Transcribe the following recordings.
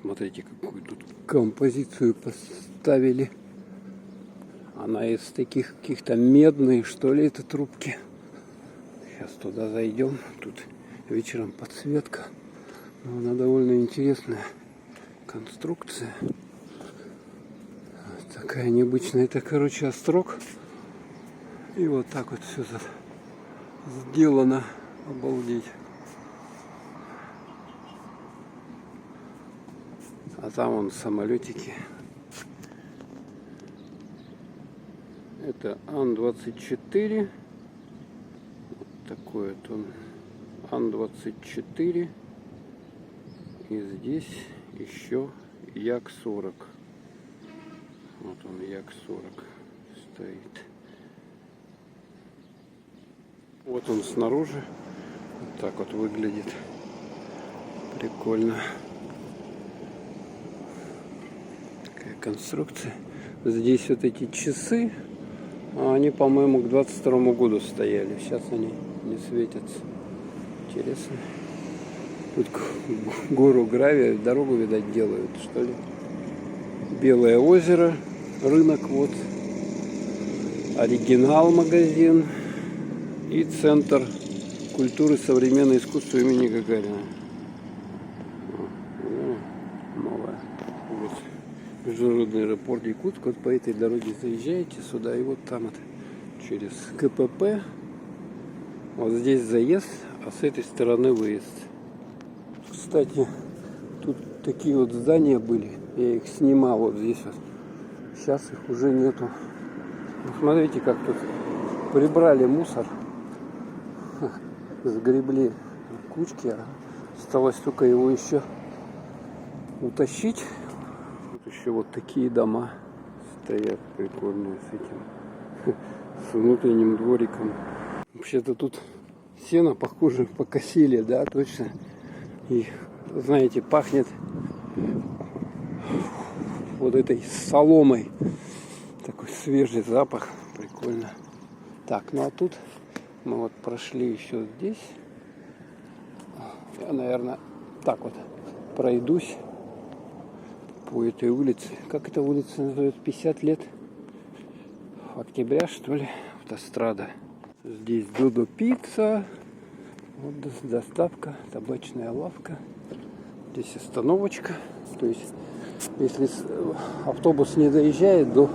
Смотрите, какую тут композицию поставили. Она из таких каких-то медных, что ли, это трубки. Сейчас туда зайдем. Тут вечером подсветка. Но она довольно интересная конструкция. Такая необычная. Это, короче, острог. И вот так вот все сделано. Обалдеть. А там вон самолетики. Это Ан-24. Вот такой вот он. Ан-24. И здесь еще Як-40. Вот он, Як-40 стоит. Вот он снаружи. Вот так вот выглядит. Прикольно. Такая конструкция. Здесь вот эти часы. Они, по-моему, к 22 году стояли. Сейчас они не светятся. Интересно. Тут гору гравия, дорогу, видать, делают, что ли. Белое озеро. Рынок, вот. Оригинал магазин. И центр культуры современного искусства имени Гагарина. Новая улица. Международный аэропорт Якутск. Вот по этой дороге заезжаете сюда, и вот там вот через КПП. Вот здесь заезд, а с этой стороны выезд. Кстати, тут такие вот здания были. Я их снимал вот здесь вот. Сейчас их уже нету. Ну, смотрите, как тут прибрали мусор. Сгребли кучки, а осталось только его еще утащить. Тут еще вот такие дома стоят прикольные с этим, с внутренним двориком. Вообще-то тут сено, похоже, покосили, да, точно. И, знаете, пахнет вот этой соломой. Такой свежий запах, прикольно. Так, ну а тут мы вот прошли еще здесь. Я, наверное, так вот пройдусь по этой улице. Как эта улица называется? 50 лет? Октября, что ли? Автострада. Здесь Додо Пицца. Вот доставка, табачная лавка. Здесь остановочка. То есть, если автобус не доезжает до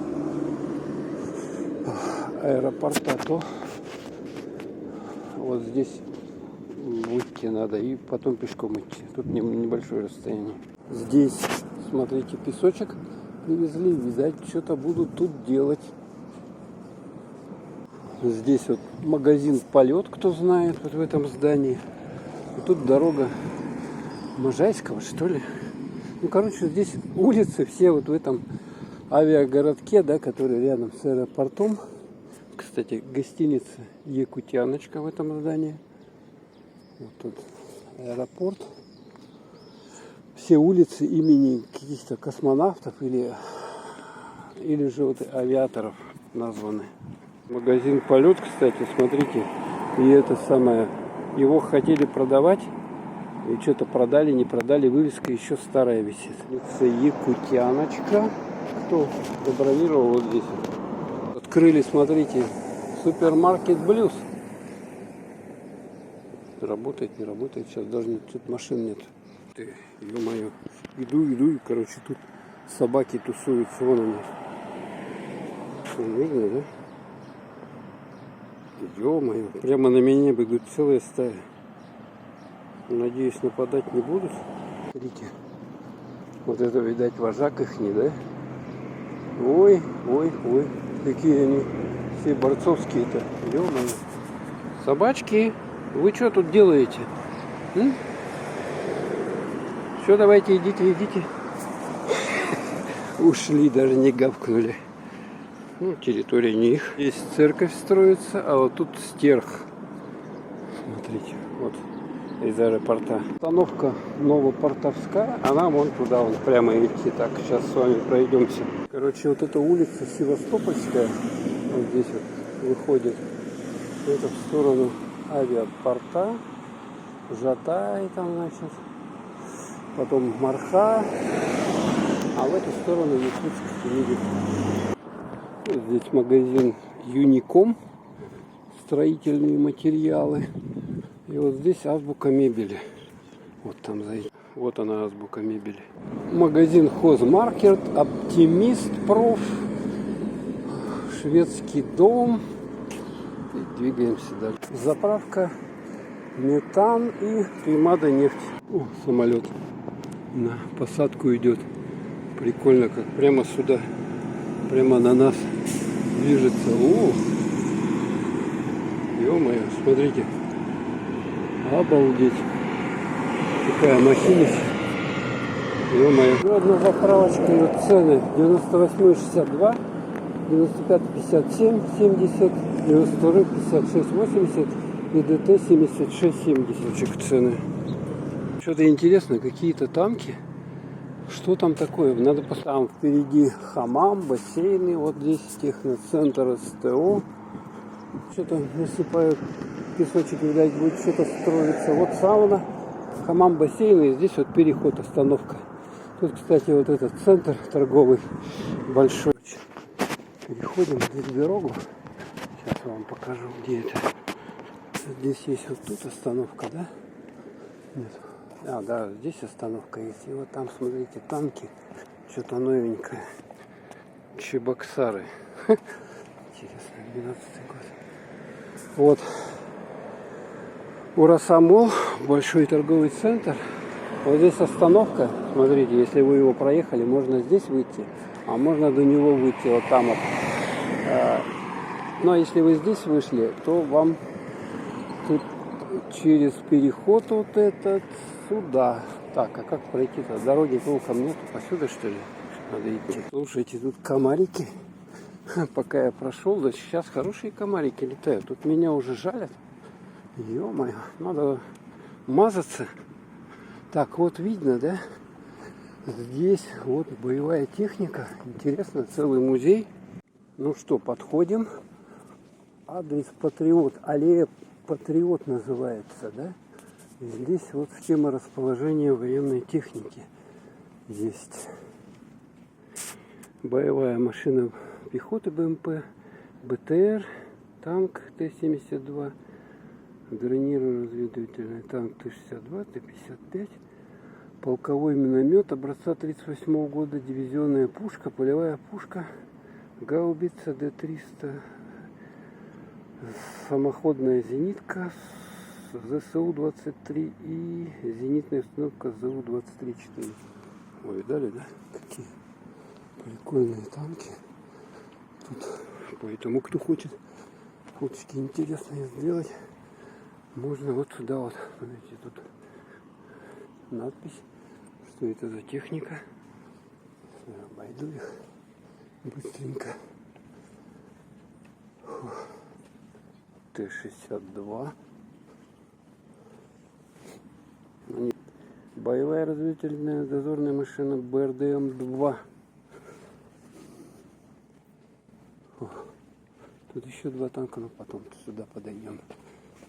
аэропорта, то вот здесь выйти надо и потом пешком идти. Тут небольшое расстояние. Здесь, смотрите, песочек привезли. Видать, что-то будут тут делать. Здесь вот магазин «Полет», кто знает, вот в этом здании. И тут дорога Можайского, что ли. Ну, короче, здесь улицы все вот в этом авиагородке, да, который рядом с аэропортом. Кстати, гостиница «Якутяночка» в этом здании. Вот тут аэропорт. Все улицы имени каких-то космонавтов или же вот авиаторов названы. Магазин «Полет», кстати, смотрите. И это самое, его хотели продавать. И что-то продали, не продали. Вывеска еще старая висит. Это «Якутяночка». Кто забронировал вот здесь? Открыли, смотрите, супермаркет «Блюз». Работает, не работает. Сейчас даже нет, тут машин нет. Ты, ё-моё. Иду, и, короче, тут собаки тусуются. Вон они. Видно, да? Ё-моё. Прямо на меня бегут целая стая. Надеюсь, нападать не будут. Смотрите. Вот это, видать, вожак их не, да? Ой. Какие они все борцовские-то. Ё-моё. Собачки, вы что тут делаете? Все, давайте, идите. Ушли, даже не гавкнули. Ну, территория не их. Здесь церковь строится, а вот тут стерх. Смотрите, вот из аэропорта. Остановка Новопортовская, а нам вон туда, вон прямо идти. Так, сейчас с вами пройдемся. Короче, вот эта улица Севастопольская, вот здесь вот выходит, это в сторону авиапорта. Жатай там, значит. потом Марха, а в эту сторону Якутск едет. Вот здесь магазин Юником, строительные материалы. И вот здесь азбука мебели. Вот там зайдем. Вот она, азбука мебели. Магазин Хозмаркет, Оптимист Проф, Шведский дом. И двигаемся дальше. Заправка, метан и Примада нефть. О, самолет на посадку идет. Прикольно, как прямо сюда, прямо на нас движется. О, ё-моё, смотрите. Обалдеть. Какая махина. Ё-моё. Одна заправочка, вот цены 98,62, 95,57, 70, 92, 56, 80 и ДТ 76, 70 цены. Что-то интересно, какие-то танки. Что там такое? Надо посмотреть. Там впереди хамам, бассейны. Вот здесь техноцентр СТО. Что-то насыпают песочек, видать, будет что-то строиться. Вот сауна, хамам, бассейны. И здесь вот переход, остановка. Тут, кстати, вот этот центр торговый большой. Переходим здесь дорогу. Сейчас я вам покажу, где это. Здесь есть вот тут остановка, да? Нет. А, да, здесь остановка есть. И вот там, смотрите, танки. Что-то новенькое. Чебоксары. Интересно, 12-й год. Вот. Урасамол, большой торговый центр. Вот здесь остановка. Смотрите, если вы его проехали, можно здесь выйти, а можно до него выйти вот там вот. Но если вы здесь вышли, то вам тут через переход вот этот сюда. Так, а как пройти-то? Дороги толком нету. Посюда, что ли, надо идти? Слушайте, тут комарики. Пока я прошел, да сейчас хорошие комарики летают. Тут меня уже жалят. Ё-моё, надо мазаться. Так, вот видно, да? Здесь вот боевая техника. Интересно, целый музей. Ну что, подходим. Адрес Патриот. Аллея Патриот называется, да? Здесь вот схема расположения военной техники есть. Боевая машина пехоты БМП, БТР, танк Т-72, бронированный-разведывательный танк Т-62, Т-55, полковой миномет образца 1938 года, дивизионная пушка, полевая пушка, гаубица Д-300, самоходная зенитка ЗСУ-23 и зенитная установка ЗУ-23-4. Ой, видали, да? Какие прикольные танки. Тут, поэтому, кто хочет фоточки интересные сделать, можно вот сюда вот. Смотрите, тут надпись, что это за техника. Я обойду их быстренько. Т-62. Боевая разведывательная дозорная машина БРДМ-2. Тут еще два танка, но потом сюда подойдем.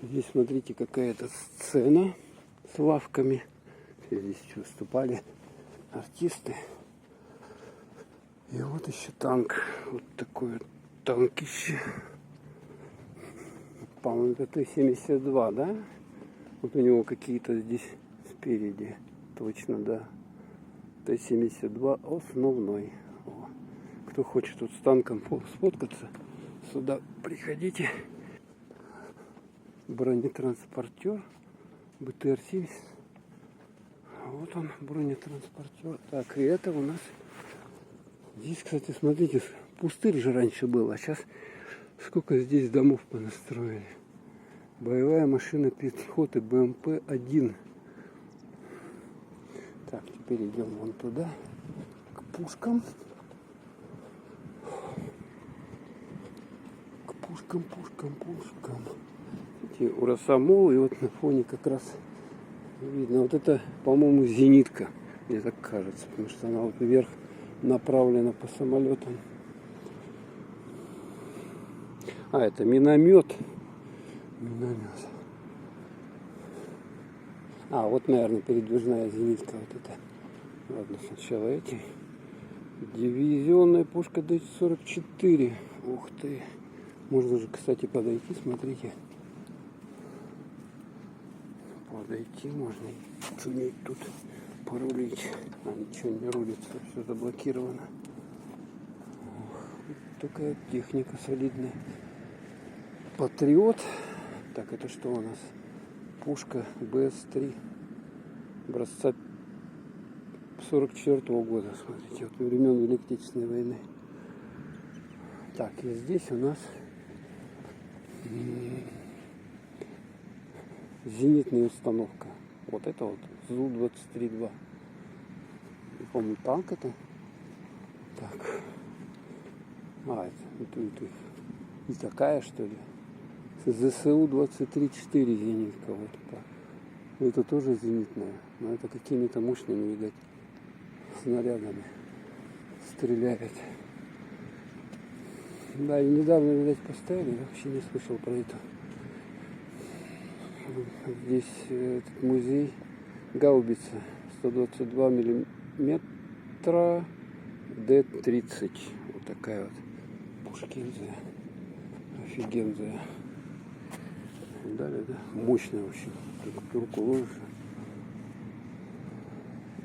Здесь, смотрите, какая-то сцена с лавками. Здесь выступали артисты. И вот еще танк. Вот такой вот танкище. По-моему, это Т-72, да? Вот у него какие-то здесь спереди. Точно, да. Т-72 основной. О. Кто хочет тут с танком сфоткаться, сюда приходите. Бронетранспортер БТР-70. Вот он, бронетранспортер. Так, и это у нас здесь, кстати, смотрите, пустырь же раньше был, а сейчас сколько здесь домов понастроили. Боевая машина пехоты БМП-1. Так, теперь идем вон туда, к пушкам. К пушкам. Эти Урасамол, и вот на фоне как раз видно. Вот это, по-моему, зенитка, мне так кажется, потому что она вот вверх направлена по самолетам. А, это миномет. А, вот, наверное, передвижная зенитка вот эта. Ладно, сначала эти. Дивизионная пушка Д-44. Ух ты. Можно же, кстати, подойти, смотрите. Подойти можно. Чуметь тут порулить. А ничего не рулится, все заблокировано. Такая техника солидная. Патриот. Так, это что у нас? Пушка БС-3 образца 44-го года. Смотрите, вот времен Великой Отечественной войны. Так, и здесь у нас зенитная установка. Вот это вот ЗУ-23-2. По-моему, танк это. Так. А, это и такая, что ли? ЗСУ-23-4 зенитка. Вот так. Это тоже зенитная. Но это какими-то мощными, видать, снарядами стреляет. Да, и недавно, видать, поставили. Я вообще не слышал про это. Здесь этот музей гаубица 122 миллиметра Д-30. Вот такая вот пушкинская. Офигенная. Далее, да? Мощная вообще. Только руку ложишь.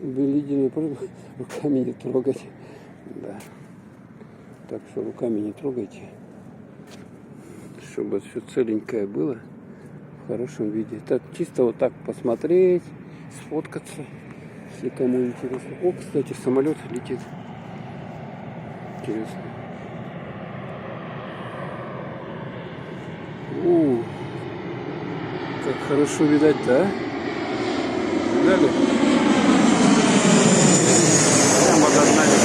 Белидиный прыгал, руками не трогать. Да. Так что руками не трогайте. Чтобы все целенькое было. В хорошем виде. Так, чисто вот так посмотреть, сфоткаться, если кому интересно. О, кстати, самолет летит. Интересно. Как хорошо видать, да? Видали? Прямо над нами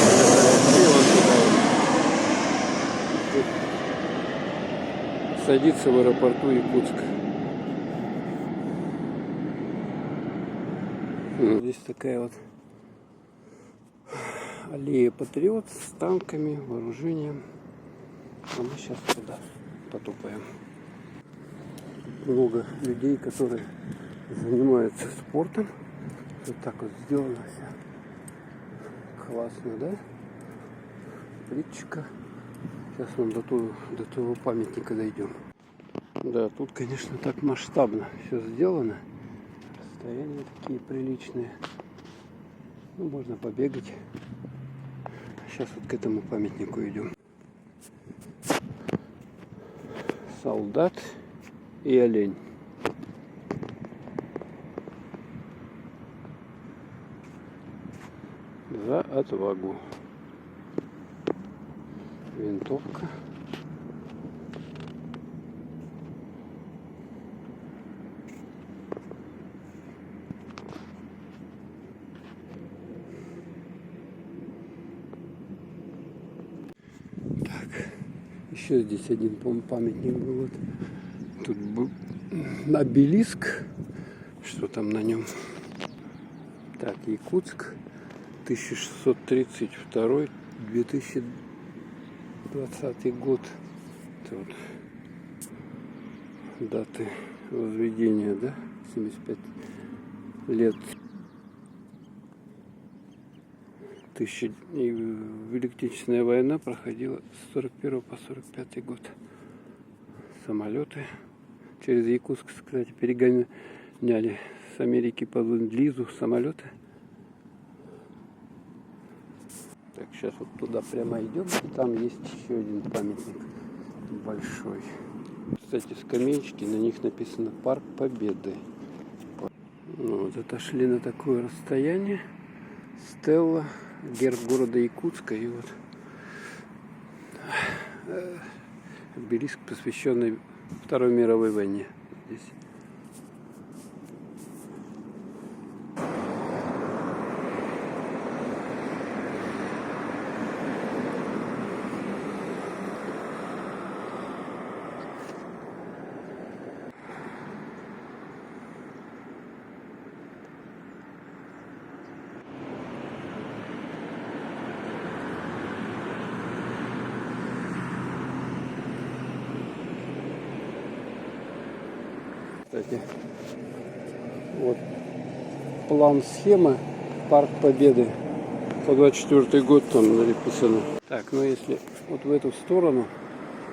садится в аэропорту Якутска. Здесь такая вот аллея Патриот с танками, вооружением. А мы сейчас туда потопаем. Много людей, которые занимаются спортом. Вот так вот сделано все. Классно, да? Плитчика. Сейчас мы до того памятника дойдем. Да, тут, конечно, так масштабно все сделано. Расстояния такие приличные. Ну, можно побегать. Сейчас вот к этому памятнику идем. Солдат и олень. За отвагу. Винтовка. Так, еще здесь один, по-моему, памятник был. Вот. Тут был обелиск. Что там на нем? Так, Якутск. 1632-2020 год. Это вот даты возведения, да? 75 лет. И Великая Отечественная война проходила с 41 по 45 год. Самолеты через Якутск, кстати, перегоняли с Америки по Ленд-Лизу самолеты. Так, сейчас вот туда прямо идем, и там есть еще один памятник большой. Кстати, скамеечки, на них написано «Парк Победы». Ну, вот отошли на такое расстояние. Стелла, герб города Якутска, и вот обелиск, посвященный Второй мировой войне. Здесь. Кстати, вот план схемы Парк Победы. По 24 год там написано. Так, ну если вот в эту сторону,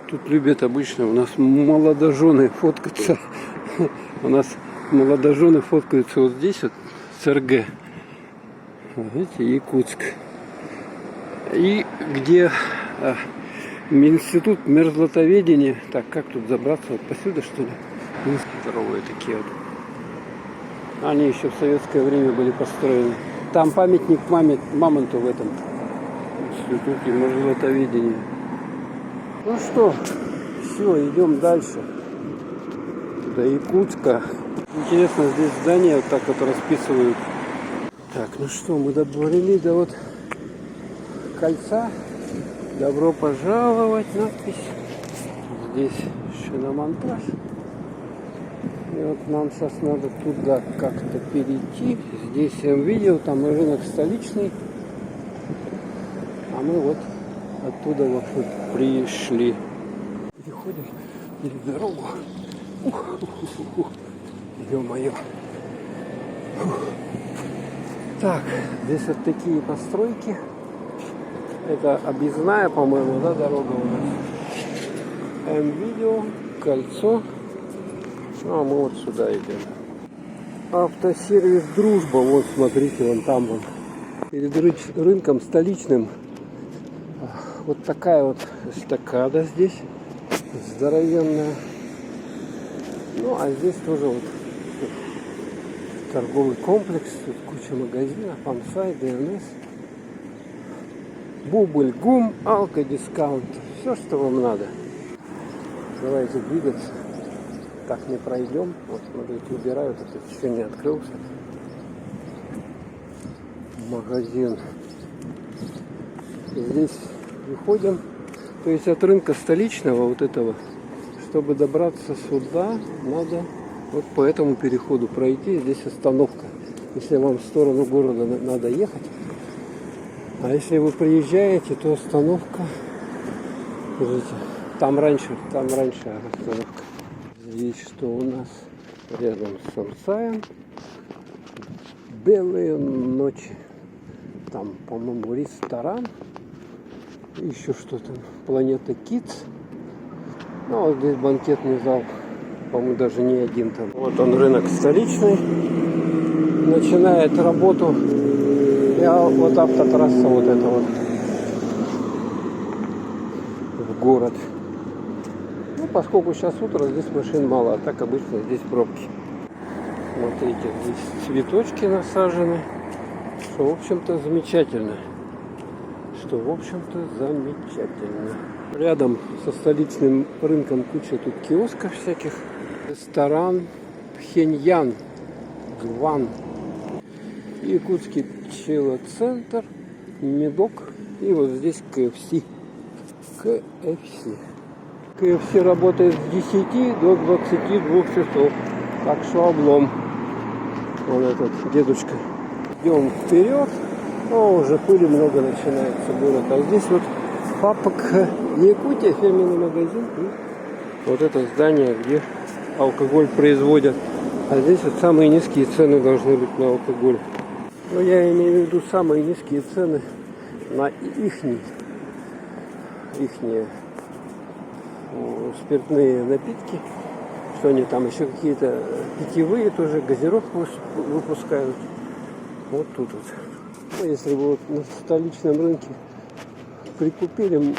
тут любят обычно у нас молодожены фоткаться. У нас молодожены фоткаются вот здесь вот с РГ. Видите, Якутск. И где институт мерзлотоведения. Так, как тут забраться? Вот посюда, что ли? Здоровые такие вот. Они еще в советское время были построены. Там памятник мамонту в этом институте мерзлотоведения. Ну что, все, идем дальше. До Якутска. Интересно, здесь здания вот так вот расписывают. Так, ну что, мы добрались до вот кольца. Добро пожаловать, надпись. Здесь шиномонтаж. И вот нам сейчас надо туда как-то перейти. Здесь я видел, там рынок столичный. А мы вот оттуда вот пришли. Переходим через дорогу. Ё-моё. Так, здесь вот такие постройки. Это объездная, по-моему, да, дорога у нас. М-видео, кольцо. Ну, а мы вот сюда идем. Автосервис Дружба. Вот, смотрите, вон там вон. Перед рынком столичным. Вот такая вот эстакада здесь. Здоровенная. Ну, а здесь тоже вот торговый комплекс. Тут куча магазинов. Амсай, ДНС. Бубль, ГУМ, алкодискаунт. Все, что вам надо. Давайте двигаться. Так не пройдем. Вот, смотрите, убирают. Это еще не открылся. Магазин. Здесь выходим. То есть от рынка столичного вот этого, чтобы добраться сюда, надо вот по этому переходу пройти. Здесь остановка. Если вам в сторону города надо ехать. А если вы приезжаете, то остановка. Смотрите, там раньше остановка. Здесь что у нас рядом с Амсаем? Белые ночи. Там, по-моему, ресторан. Еще что-то. Планета Kids. Ну, вот здесь банкетный зал. По-моему, даже не один там. Вот он, рынок столичный. Начинает работу. И вот автотрасса вот это вот. В город. Ну, поскольку сейчас утро, здесь машин мало. А так обычно здесь пробки. Смотрите, здесь цветочки насажены. Что, в общем-то, замечательно. Рядом со столичным рынком куча тут киосков всяких. Ресторан Пхеньян, Гван. Якутский пчелоцентр, Медок. И вот здесь КФС. КФС работает с 10 до 22 часов. Так что облом. Вон этот дедушка. Идем вперед. О, уже пыли много начинается город. А здесь вот ФАПК Якутия, фирменный магазин. И вот это здание, где алкоголь производят. А здесь вот самые низкие цены должны быть на алкоголь. Но я имею в виду самые низкие цены на ихние спиртные напитки. Что они там еще какие-то питьевые тоже, газировку выпускают. Вот тут вот. Ну, если вы вот на столичном рынке прикупили,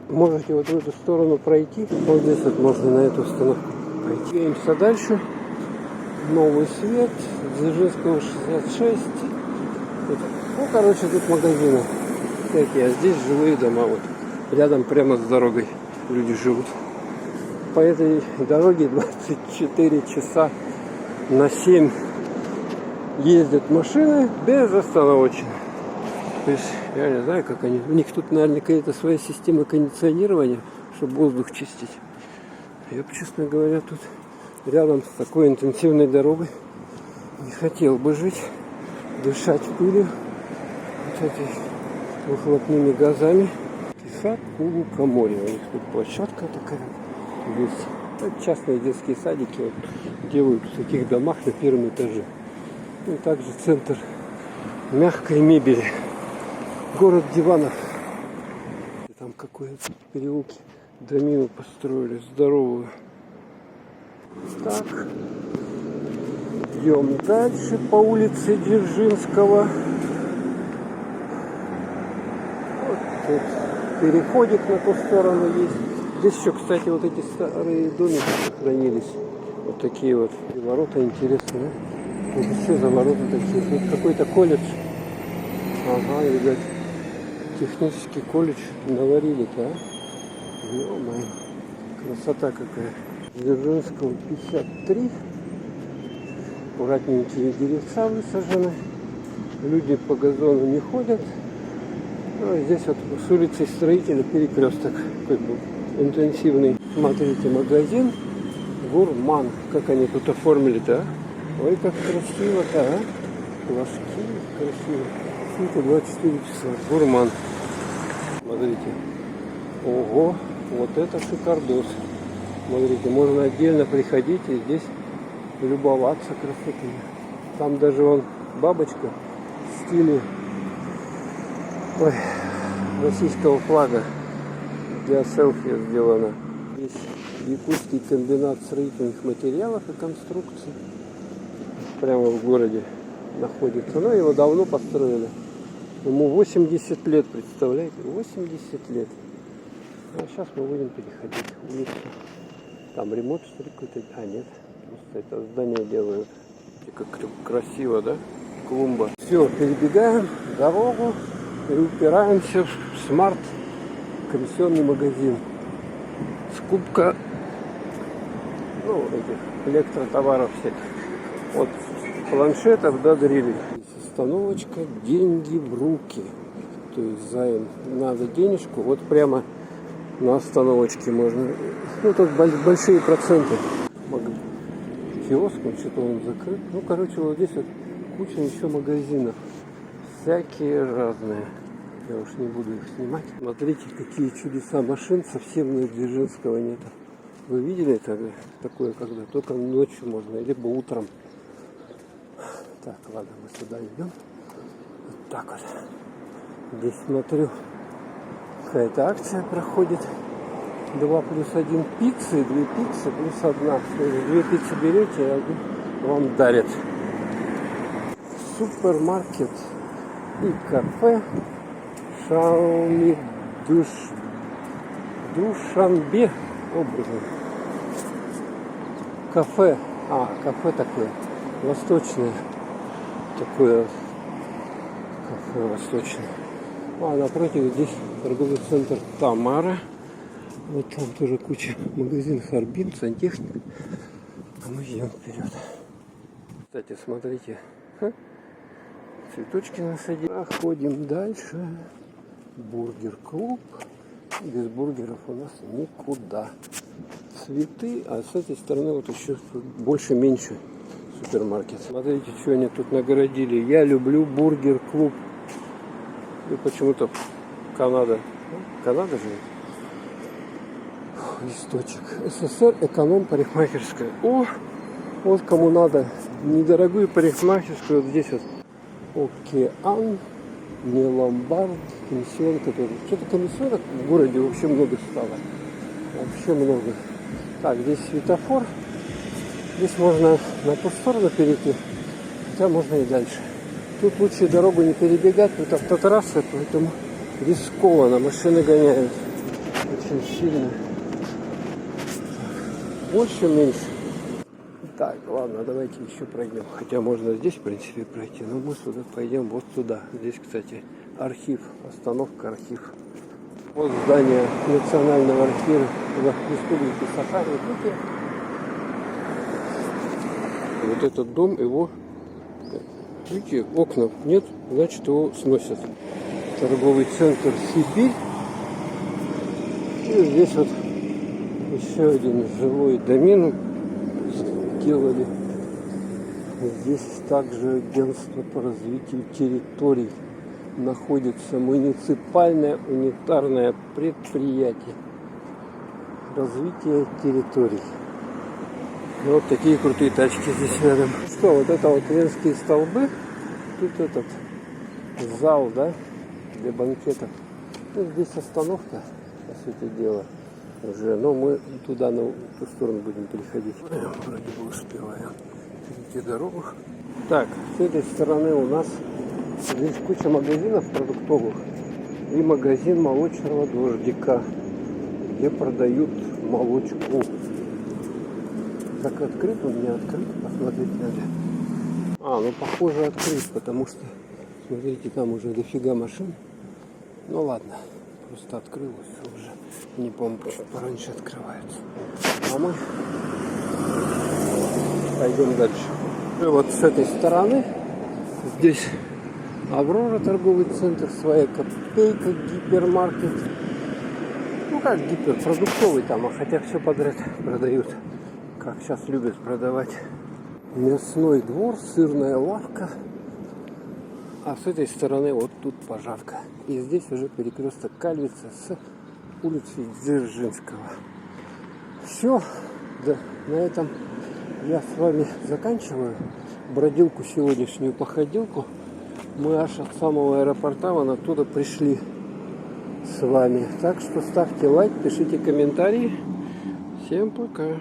можете вот в эту сторону пройти. Вот здесь вот можно на эту остановку пройти. Двигаемся дальше. Новый свет. Дзержинского 66. Ну, короче, тут магазины всякие. А здесь жилые дома. Вот рядом прямо с дорогой люди живут. По этой дороге 24 часа на 7 ездят машины безостановочно. То есть, я не знаю, как они. У них тут, наверное, какая-то своя система кондиционирования, чтобы воздух чистить. Я, честно говоря, тут рядом с такой интенсивной дорогой не хотел бы жить, дышать пылью, вот этими выхлопными газами. Сад Лукоморье. У них тут площадка такая есть. Это частные детские садики вот делают в таких домах на первом этаже. И также центр мягкой мебели. Город диванов. И там какой-то переулки. Домину построили здоровую. Так. Идем дальше по улице Дзержинского. Вот тут переходик на ту сторону есть. Здесь еще, кстати, вот эти старые домики сохранились. Вот такие вот. И ворота интересные. Вот что за ворота такие? Вот какой-то колледж. Ага, видать. Технический колледж наварили-то, а? Ё-моё. Красота какая. Дзержинского 53. Аккуратненькие деревца высажены. Люди по газону не ходят. Ну, и здесь вот с улицы Строителя перекресток. Какой был интенсивный. Смотрите, магазин Гурман. Как они тут оформили-то, а? Ой, как красиво-то, а? Флажки красиво. Это 24 часа. Гурман. Смотрите. Ого, вот это шикардос. Смотрите, можно отдельно приходить и здесь любоваться красотой. Там даже вон бабочка в стиле российского флага для селфи сделана. Здесь Якутский комбинат строительных материалов и конструкций. Прямо в городе находится. Но его давно построили. Ему 80 лет, представляете? 80 лет. А сейчас мы будем переходить улицу. Там ремонт, что ли, какой-то? А, нет. Просто это здание делают. И как красиво, да? Клумба. Все, перебегаем дорогу и упираемся в Смарт комиссионный магазин. Скупка, ну, этих электротоваров всяких. От планшетов до дрелей. Остановочка «Деньги в руки». То есть займ. Надо денежку. Вот прямо на остановочке можно. Ну, тут большие проценты. Киоск, что-то он закрыт. Ну, короче, вот здесь вот куча еще магазинов. Всякие разные. Я уж не буду их снимать. Смотрите, какие чудеса машин. Совсем на Дзержинского нет. Вы видели это? Такое, когда только ночью можно, либо утром. Так, ладно, мы сюда идем. Вот так вот. Здесь смотрю, какая-то акция проходит. 2+1 пиццы, 2 пиццы плюс 1. 2 пиццы берете, и одну вам дарят. Супермаркет и кафе Шаоми Душанбе. Образом. Кафе. Кафе такое. Восточное. Такое кафе восточное. А напротив здесь торговый центр Тамара. Вот там тоже куча магазинов Харбин, сантехника. А мы идем вперед. Кстати, смотрите. Цветочки насадили. Ходим дальше. Бургер-клуб. Без бургеров у нас никуда. Цветы, а с этой стороны вот еще больше-меньше супермаркет. Смотрите, что они тут нагородили. Я люблю бургер-клуб. И почему-то Канада. Канада же. Листочек. СССР эконом-парикмахерская. О, вот кому надо недорогую парикмахерскую. Вот здесь вот Океан, не ломбард, комиссионка тоже. Что-то комиссионок в городе вообще много стало. Вообще много. Так, здесь светофор. Здесь можно на ту сторону перейти, хотя можно и дальше. Тут лучше дорогу не перебегать, тут автотрасса, поэтому рискованно. Машины гоняют очень сильно. Больше, меньше. Так, ладно, давайте еще пройдем. Хотя можно здесь, в принципе, пройти. Но мы сюда пойдем, вот туда. Здесь, кстати, архив, остановка архив. Вот здание Национального архива Республики Саха-Якутия. Вот этот дом, его, видите, окна нет, значит его сносят. Торговый центр Сибирь. И здесь вот еще один жилой домен сделали. Здесь также агентство по развитию территорий. Находится муниципальное унитарное предприятие. Развитие территорий. И вот такие крутые тачки здесь рядом. что, вот это вот Венские столбы. Тут этот зал, да, для банкетов. Ну, здесь остановка, по сути дела, уже. Но мы туда, на ту сторону будем переходить. Вроде бы успеваем перейти дорогу. Так, с этой стороны у нас здесь куча магазинов продуктовых и магазин молочного дождика, где продают молочку. Так открыт он, не открыт, посмотреть надо. Ну похоже открыт, потому что, смотрите, там уже дофига машин. Ну ладно, просто открылось уже. Не помню, почему пораньше открывается. А мы пойдем дальше. И вот с этой стороны здесь Аврора, торговый центр, своя копейка, гипермаркет. Ну как гипер, продуктовый там, а хотя все подряд продают. Как сейчас любят продавать. Мясной двор, сырная лавка. А с этой стороны вот тут пожарка. И здесь уже перекресток Кальвица с улицы Дзержинского. Все. Да, на этом я с вами заканчиваю бродилку сегодняшнюю, походилку. Мы аж от самого аэропорта вон оттуда пришли с вами. Так что ставьте лайк, пишите комментарии. Всем пока.